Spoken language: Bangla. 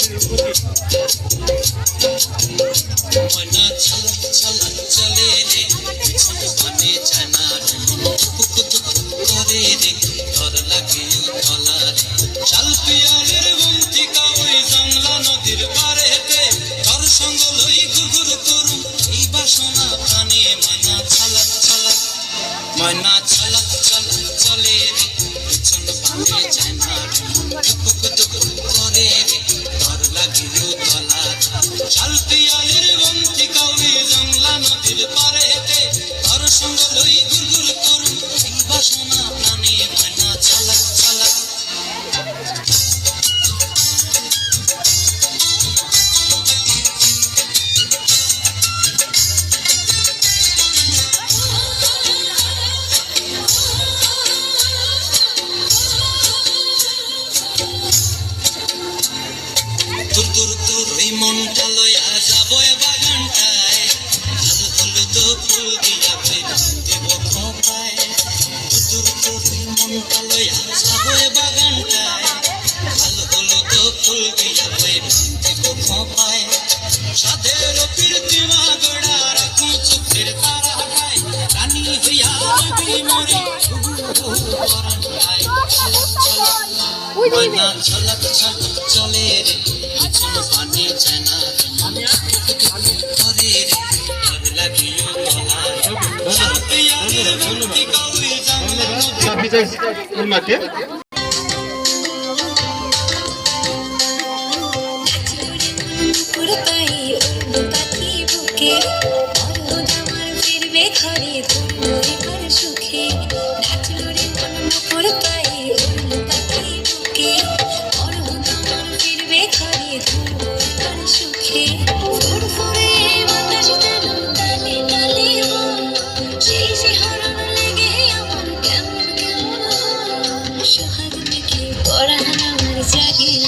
ময়না ছলক ছলক চলে রে পিছন পানে জানা পুক পুক করে রে ডর লাগে উতলা রে শাল পিয়ালের বন্তিকা ওই জংলা নদীর পারেতে তোর সঙ্গ লই গুগুর করুম এই বাসনা প্রাণে ময়না ছলক ছলক ময়না ছলক ছলক চলে রে পিছন পানে জানা পুক পুক করে রে ডর লাগে উতলা রে শাল পিয়ালের বন্তিকা ওই জংলা নদীর পারেতে তোর সঙ্গ লই গুগুর করুম এই বাসনা প্রাণে ময়না ছলক ছলক দূর দূর দূর ওই মনটা লয়া যাবো বাগানটায় লাল হলুদ ফুল দিয়া দেব খোপায় দূর দূর দূর ওই মনটা লয়া যাবো বাগানটায় লাল হলুদ ফুল দিয়া দেব খোপায় সাধের প্রীতিমা গড়ার চোখের তারা খায় রানী হইয়া বিমরে পরান্তায় ময়না ছলক ছলক চলে রে পিছন পানে জানা করে রে ডর লাগিও গলা শাল পিয়ালের বন্তিকা ওই জংলা মাকে জাগিল